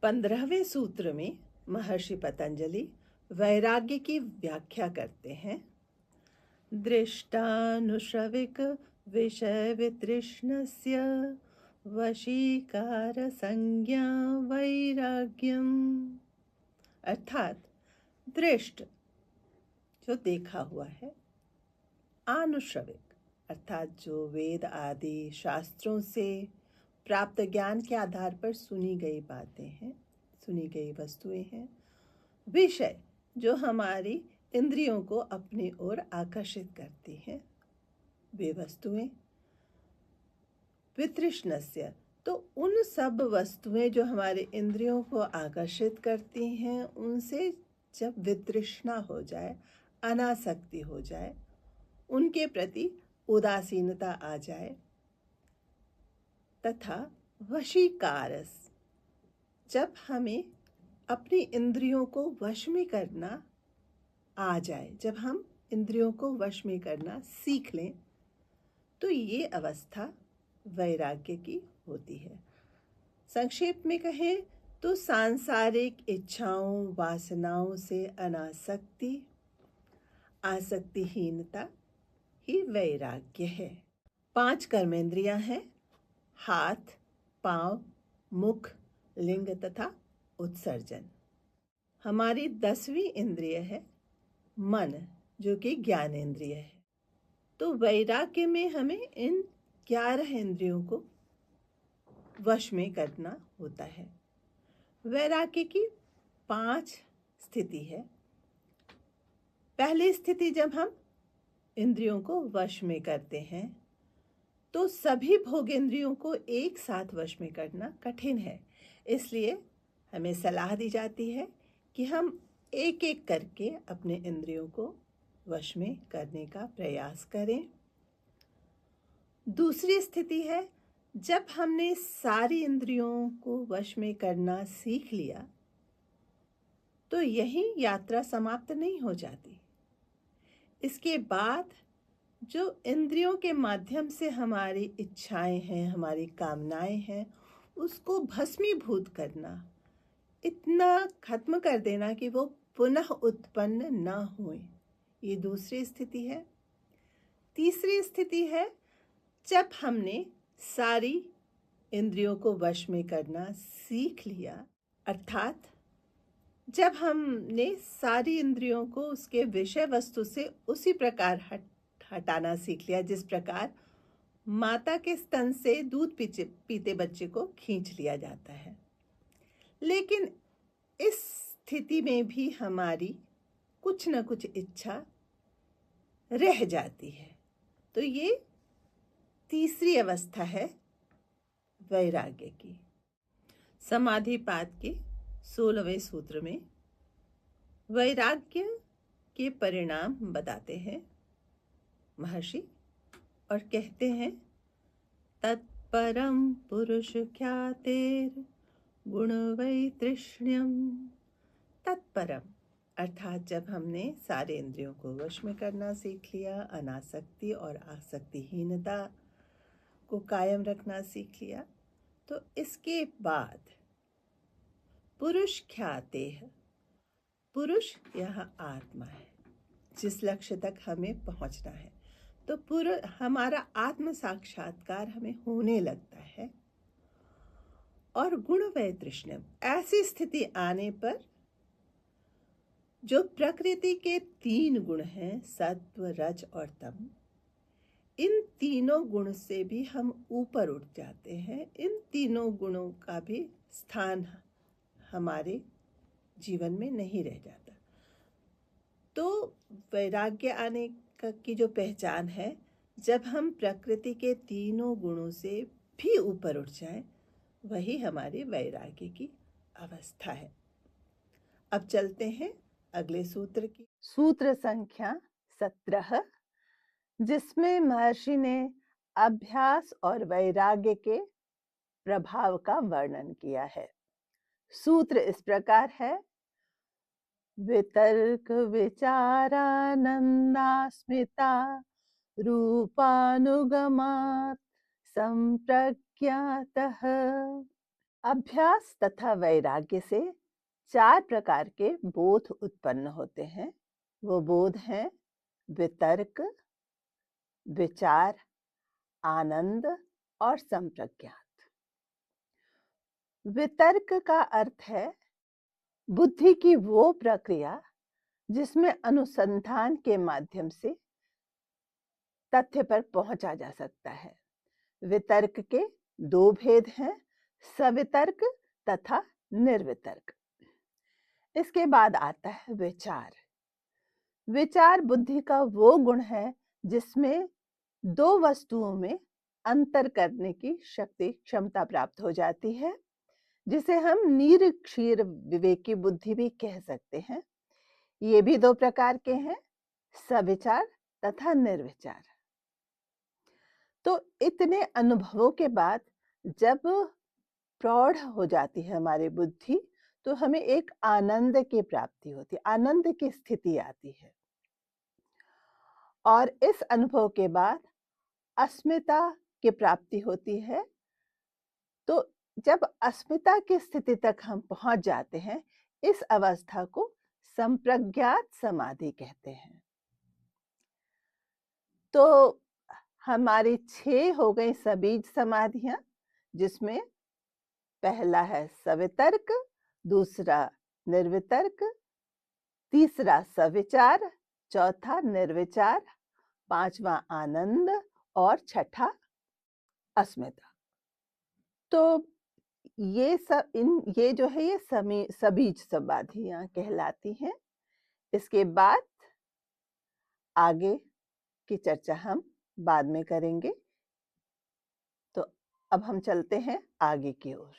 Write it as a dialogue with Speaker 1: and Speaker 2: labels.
Speaker 1: 15वें सूत्र में महर्षि पतंजलि वैराग्य की व्याख्या करते हैं। दृष्टानुश्रविक विषय वितृष्णस्य वशीकार संज्ञा वैराग्यम। अर्थात दृष्ट जो देखा हुआ है, आनुश्रविक अर्थात जो वेद आदि शास्त्रों से प्राप्त ज्ञान के आधार पर सुनी गई बातें हैं, सुनी गई वस्तुएं हैं। विषय जो हमारी इंद्रियों को अपनी ओर आकर्षित करती हैं, वे वस्तुएं। वितृष्णस्य तो उन सब वस्तुएं जो हमारे इंद्रियों को आकर्षित करती हैं, उनसे जब वितृष्णा हो जाए, अनासक्ति हो जाए, उनके प्रति उदासीनता आ जाए, तथा वशीकारस जब हमें अपनी इंद्रियों को वश में करना आ जाए, जब हम इंद्रियों को वश में करना सीख लें, तो ये अवस्था वैराग्य की होती है। संक्षेप में कहें तो सांसारिक इच्छाओं वासनाओं से अनासक्ति, आसक्तिहीनता ही वैराग्य है। 5 कर्मेंद्रियां हैं: हाथ, पांव, मुख, लिंग तथा उत्सर्जन। हमारी 10वीं इंद्रिय है मन, जो कि ज्ञानेंद्रिय है। तो वैराग्य में हमें इन 11 इंद्रियों को वश में करना होता है। वैराग्य की 5 स्थिति है। पहली स्थिति जब हम इंद्रियों को वश में करते हैं, तो सभी भोगेंद्रियों को एक साथ वश में करना कठिन है। इसलिए हमें सलाह दी जाती है कि हम एक एक करके अपने इंद्रियों को वश में करने का प्रयास करें। दूसरी स्थिति है जब हमने सारी इंद्रियों को वश में करना सीख लिया, तो यही यात्रा समाप्त नहीं हो जाती। इसके बाद जो इंद्रियों के माध्यम से हमारी इच्छाएं हैं, हमारी कामनाएं हैं, उसको भस्मीभूत करना, इतना खत्म कर देना कि वो पुनः उत्पन्न न हुए, ये दूसरी स्थिति है। तीसरी स्थिति है जब हमने सारी इंद्रियों को वश में करना सीख लिया, अर्थात जब हमने सारी इंद्रियों को उसके विषय वस्तु से उसी प्रकार हटाना सीख लिया जिस प्रकार माता के स्तन से दूध पीते बच्चे को खींच लिया जाता है। लेकिन इस स्थिति में भी हमारी कुछ न कुछ इच्छा रह जाती है। तो ये तीसरी अवस्था है वैराग्य की। समाधिपाद के 16वें सूत्र में वैराग्य के परिणाम बताते हैं महर्षि, और कहते हैं तत्परम पुरुष ख्यातेर गुण वैतृष्ण्यम। तत्परम अर्थात जब हमने सारे इंद्रियों को वश में करना सीख लिया, अनासक्ति और आसक्तिहीनता को कायम रखना सीख लिया, तो इसके बाद पुरुष ख्याते है। पुरुष यह आत्मा है जिस लक्ष्य तक हमें पहुंचना है। तो हमारा आत्म साक्षात्कार हमें होने लगता है। और गुण वैतृष्ण्यम, ऐसी स्थिति आने पर जो प्रकृति के 3 गुण हैं, सत्व, रज और तम, इन तीनों गुण से भी हम ऊपर उठ जाते हैं। इन तीनों गुणों का भी स्थान हमारे जीवन में नहीं रह जाता। तो वैराग्य आने की जो पहचान है, जब हम प्रकृति के तीनों गुणों से भी ऊपर उठ जाएं, वही हमारी वैराग्य की अवस्था है। अब चलते हैं अगले सूत्र की। सूत्र संख्या 17, जिसमें महर्षि ने अभ्यास और वैराग्य के प्रभाव का वर्णन किया है। सूत्र इस प्रकार है: वितर्क विचारानंदास्मिता रूपानुगमात् संप्रज्ञातः। अभ्यास तथा वैराग्य से 4 प्रकार के बोध उत्पन्न होते हैं। वो बोध हैं वितर्क, विचार, आनंद और संप्रज्ञात। वितर्क का अर्थ है बुद्धि की वो प्रक्रिया जिसमें अनुसंधान के माध्यम से तथ्य पर पहुंचा जा सकता है। वितर्क के 2 भेद हैं, सवितर्क तथा निर्वितर्क। इसके बाद आता है विचार। विचार बुद्धि का वो गुण है जिसमें 2 वस्तुओं में अंतर करने की शक्ति, क्षमता प्राप्त हो जाती है, जिसे हम निरक्षीर विवेकी बुद्धि भी कह सकते हैं। ये भी 2 प्रकार के हैं, सविचार तथा निर्विचार। तो इतने अनुभवों के बाद जब प्रौढ़ हो जाती है हमारी बुद्धि, तो हमें एक आनंद की प्राप्ति होती है, आनंद की स्थिति आती है। और इस अनुभव के बाद अस्मिता की प्राप्ति होती है। तो जब अस्मिता की स्थिति तक हम पहुंच जाते हैं, इस अवस्था को संप्रज्ञात समाधि कहते हैं। तो हमारी 6 हो गई सबीज समाधियां, जिसमें पहला है सवितर्क, दूसरा निर्वितर्क, तीसरा सविचार, चौथा निर्विचार, पांचवा आनंद और छठा अस्मिता। तो ये जो है ये सबीज समाधियां कहलाती हैं। इसके बाद आगे की चर्चा हम बाद में करेंगे। तो अब हम चलते हैं आगे की ओर।